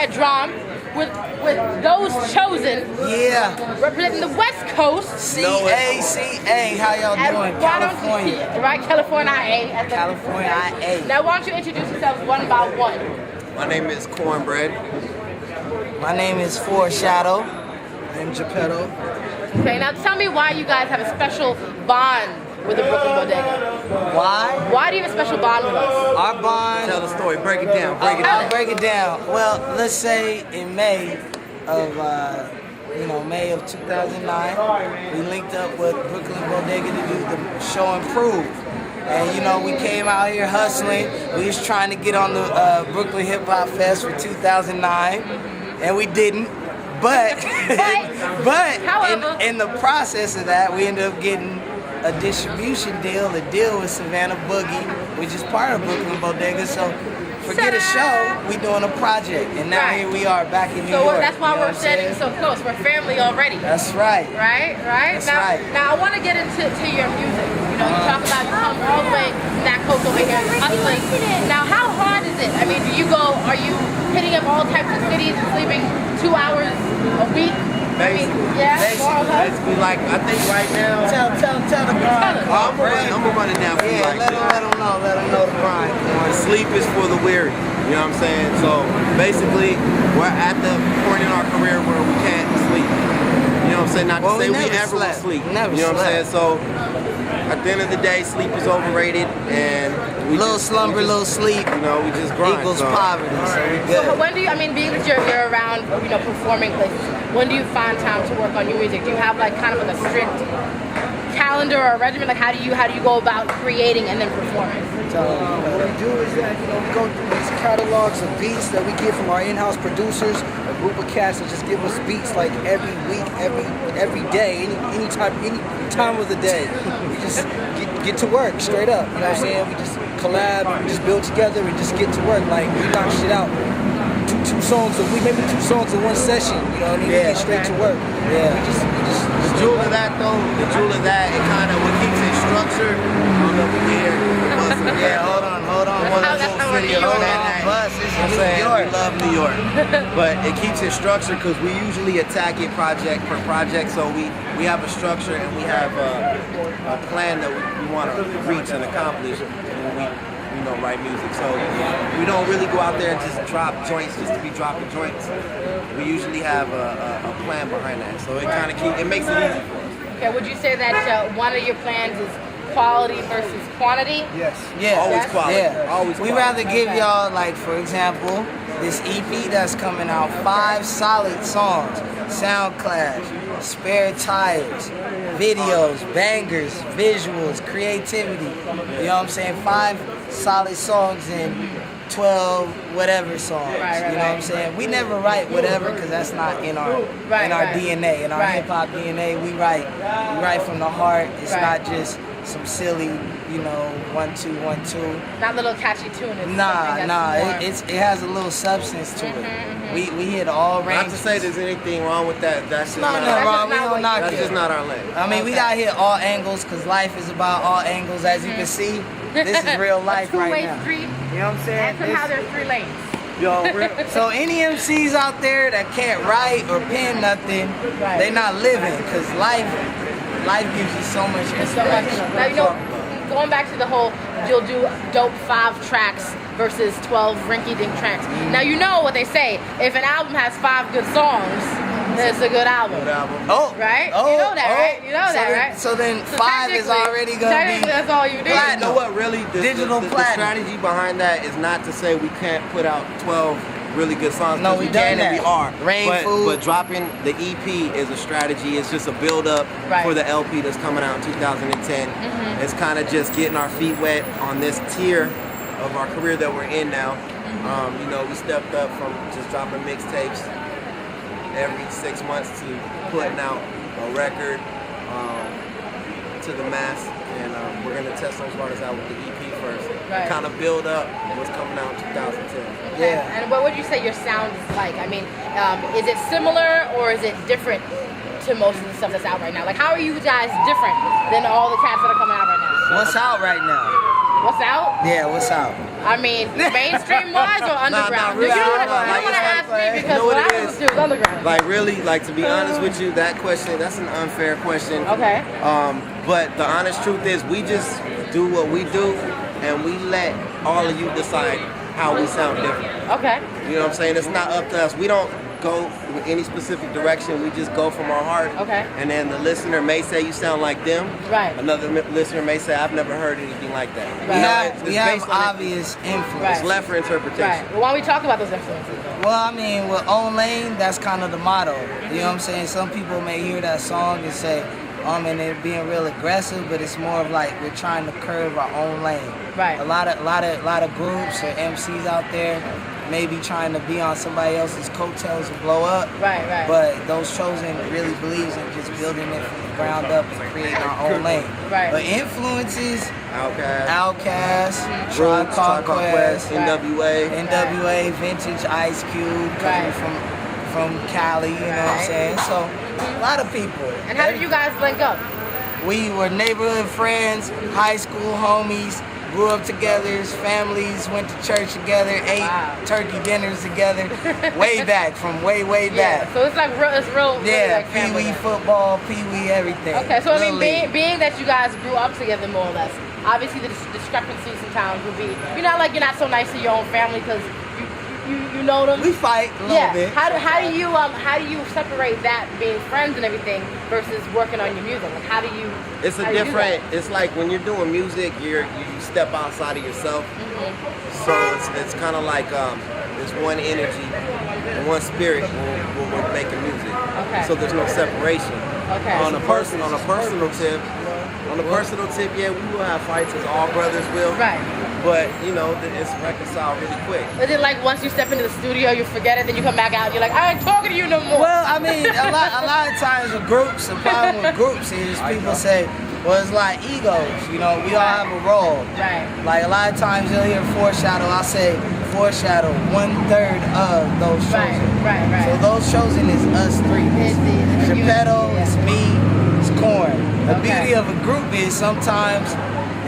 red drum with those chosen. Yeah. Representing the West Coast. CA, how y'all doing? California. Right, California IA. California IA. Now, why don't you introduce yourselves one by one? My name is Cornbread. My name is Foreshadow. I'm Geppetto. Okay, now tell me why you guys have a special bond with the Brooklyn Bodega. Why? Why do you have a special bond with us? Our bond. Tell the story. Break it down. I'll break it down. Well, let's say in May of May of 2009, we linked up with Brooklyn Bodega to do the show Improve. And we came out here hustling. We was trying to get on the Brooklyn Hip Hop Fest for 2009, and we didn't. But in the process of that, we ended up getting a distribution deal, a deal with Savannah Boogie, which is part of Brooklyn Bodega. So forget a show, we doing a project, and now here we are back in New York. So that's why we're standing so close. We're family already. That's right. Right. That's right. Now I want to get into your music. You talk about you come all the way from that coast over here, hustling. Now, how hard is it? I mean, are you hitting up all types of cities and sleeping 2 hours a week? Basically, like, I think right now. Tell the grind. I'm gonna run it down for you. Let them know the grind. Sleep is for the weary. You know what I'm saying? So basically, we're at the point in our career where we can't sleep. You know what I'm saying? Not to say we ever will sleep. You know what I'm saying? So at the end of the day, sleep is overrated, and we little slumber, little sleep. We just grind. Equals poverty. So when do you? I mean, being that you're around, performing places, when do you find time to work on your music? Do you have kind of a strict calendar or a regimen? Like how do you go about creating and then performing? What we do is that we go through these catalogs of beats that we get from our in-house producers, a group of cats that just give us beats like every week, every day, any time of the day. We just get to work straight up. You know what I'm saying? We just collab, we just build together, and just get to work. Like we knock shit out. Two songs a week, maybe 2 songs in one session. You know what I mean? We get straight to work. Yeah. We just the jewel of that, it kind of what keeps it structured. I don't know if you hear. Yeah, hold on. We love New York, but it keeps it structured because we usually attack it project per project. So we have a structure and we have a plan that we want to reach and accomplish when we write music. So we don't really go out there and just drop joints just to be dropping joints. We usually have a plan behind that. So it makes it easy for us. Okay, would you say that one of your plans is quality versus quantity? yes. Yeah. Always quality. Yeah. Always We quality. rather give y'all, like, for example, this EP that's coming out, 5 solid songs, Sound Clash, Spare Tires, videos, bangers, visuals, creativity. You know what I'm saying? 5 solid songs and 12 whatever songs. Right, you know what I'm saying? We never write whatever because that's not in our DNA. In our hip hop DNA, we write from the heart. It's not just some silly, 1 2 1 2. Not little catchy tune. It has a little substance to it. We hit all ranges. Not to say there's anything wrong with that. That's just Nothing not wrong. We don't knock That's it. just not our lane. I mean, we gotta hit all angles because life is about all angles. As you can see, this is real life right two-way now. street. You know what I'm saying? And somehow there's 3 lanes. So any MCs out there that can't write or pen nothing, they not living because life gives you so much inspiration. Now, going back to the whole, you'll do dope 5 tracks versus 12 rinky-dink tracks. Now what they say, if an album has 5 good songs, then it's a good album. Oh, right? Oh, you know that, right? You know right? So then 5 is already gonna be. That's all you need. You know what? Really, Digital the platinum. strategy behind that is not to say we can't put out 12 really good songs. No, we done that. We are. Food. But dropping the EP is a strategy. It's just a build up for the LP that's coming out in 2010. It's kind of just getting our feet wet on this tier of our career that we're in now. We stepped up from just dropping mixtapes every 6 months to putting out a record to the mass, and we're gonna test those waters out with the EP first. Kind of build up what's coming out in 2010. Okay. Yeah. And what would you say your sound is like? I mean, is it similar or is it different to most of the stuff that's out right now? Like, how are you guys different than all the cats that are coming out right now? What's out right now? What's out? Yeah, what's out? I mean, mainstream wise or underground? really, you don't like, want to ask me because you know what what I it was is? doing was underground. Like really, like to be honest with you, that question, that's an unfair question. Okay. But the honest truth is we just do what we do and we let all of you decide how we sound different. Okay. You know what I'm saying? It's not up to us. We don't go with any specific direction. We just go from our heart. Okay. And then the listener may say you sound like them. Right. Another listener may say I've never heard anything like that. Right. You know, We it's have based on obvious influence. Right. It's left for interpretation. Right. Well, why don't we talk about those influences? Well, I mean, with Own Lane, that's kind of the motto. You know what I'm saying? Some people may hear that song and say, and they're being real aggressive, but it's more of like we're trying to curve our own lane. Right. A lot of groups or MCs out there may be trying to be on somebody else's coattails and blow up. Right, right. But Those Chosen really believes in just building it from the ground up and creating our own lane. Right. But influences, Outkast, Outkast, Tribe Called Quest, NWA. Vintage Ice Cube, Right. from Cali, you know what I'm Right. saying? So a lot of people. And how did you guys link up? We were neighborhood friends, high school homies, grew up together, families, went to church together, ate turkey dinners together, way back, from way Yeah. back. So it's like real. It's real. Really Yeah, like family. Pee-wee football, Pee-wee everything. Okay, so I Little mean, league. being that you guys grew up together more or less, obviously the discrepancies sometimes would be, you're not so nice to your own family because you know them. We fight a little bit. How do you separate that being friends and everything versus working on your music? Like how do you? It's a how do you do that? different. It's like when you're doing music, you step outside of yourself. Mm-hmm. So it's kind of like there's one energy, and one spirit when we're making music. Okay. So there's no separation. Okay. On a personal tip, yeah, we will have fights as all brothers will. Right. But you know, it's reconciled really quick. Is it like once you step into the studio, you forget it, then you come back out, and you're like, I ain't talking to you no more. Well, I mean, a lot of times with groups, the problem with groups is people say, well, it's like egos. You know, we all have a role. Right. Like a lot of times you'll hear foreshadow. I say foreshadow 1/3 of those chosen. Right. So those chosen is us three. It's Geppetto, it's me, it's Corn. The beauty of a group is sometimes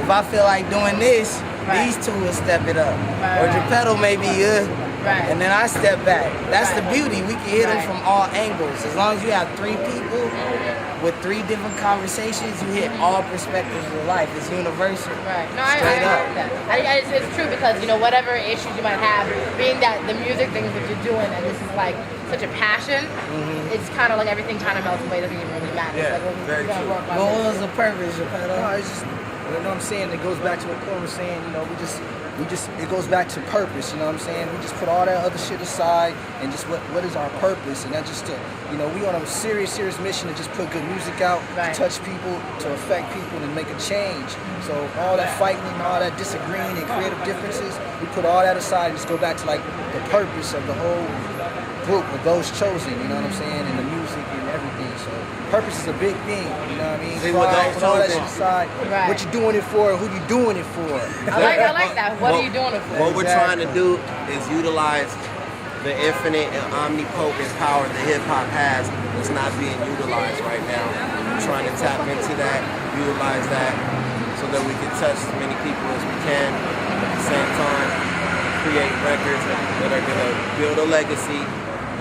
if I feel like doing this, these two will step it up. Or Geppetto may be and then I step back. That's the beauty. We can hit them from all angles. As long as you have 3 people with 3 different conversations, you hit all perspectives of life. It's universal. Right. No, I Straight up. agree with that. It's true because, whatever issues you might have, being that the music things that you're doing and this is like such a passion, it's kind of like everything kind of melts away. It doesn't even really matter. Yeah, it's like, well, very we're gonna true. work on What this. was the purpose, Geppetto? No, it's just, you know what I'm saying? It goes back to what Corn was saying, it goes back to purpose, you know what I'm saying? We just put all that other shit aside and just what is our purpose? And that's just to, we on a serious mission to just put good music out, Right. to touch people, to affect people, and make a change. So all that fighting and all that disagreeing and creative differences, we put all that aside and just go back to like the purpose of the whole group of those chosen, you know what I'm saying? And the music and everything. So purpose is a big thing, you know what I mean? See, with Pride, those put all that chosen- shit aside. Right. What you doing it for? Who you doing it for? I like that. What are you doing it for? What we're trying to do is utilize the infinite and omnipotent power that hip hop has that's not being utilized right now. We're trying to tap into that, utilize that, so that we can touch as many people as we can. At the same time, create records that are going to build a legacy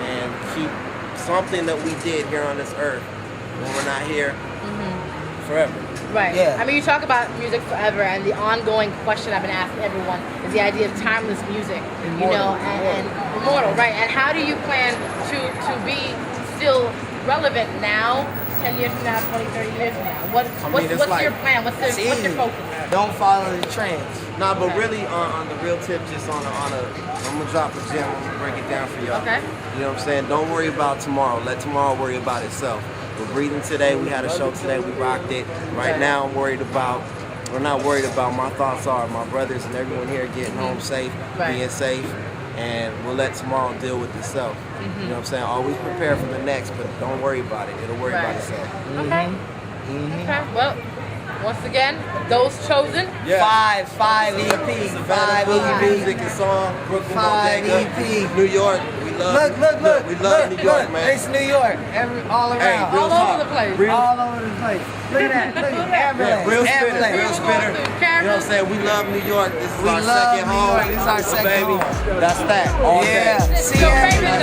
and keep something that we did here on this earth when we're not here forever. Right. Yeah. I mean, you talk about music forever, and the ongoing question I've been asking everyone is the idea of timeless music. And immortal, right? And how do you plan to be still relevant now, 10 years from now, 20, 30 years from now? What's like- your plan? What's It's your easy. focus? Don't follow the trends. Nah, but really on the real tip, just I'm gonna drop a gem, I'm gonna break it down for y'all. Okay. You know what I'm saying? Don't worry about tomorrow. Let tomorrow worry about itself. We're breathing today. We had a show today. We rocked it. Right now, I'm worried about. We're not worried about. My thoughts are my brothers and everyone here getting home safe, Right. being safe, and we'll let tomorrow deal with itself. You know what I'm saying? Always prepare for the next, but don't worry about it. It'll worry about Right. itself. Okay. Okay. Well, once again, those chosen. Five EP. Savannah Boogie Music and Song, Brooklyn 5 Bodega, EP. New York. We Look. We love New York, man. It's New York. All Hey, around. real All talk. over the place. All over the place. Look at that. Look at Yeah, real spitter, Ambulance. real spitter. You know what I'm saying? We love New York. This is We our love second New home. York. This is our second baby. home. That's that. All Yeah. day. Your favorite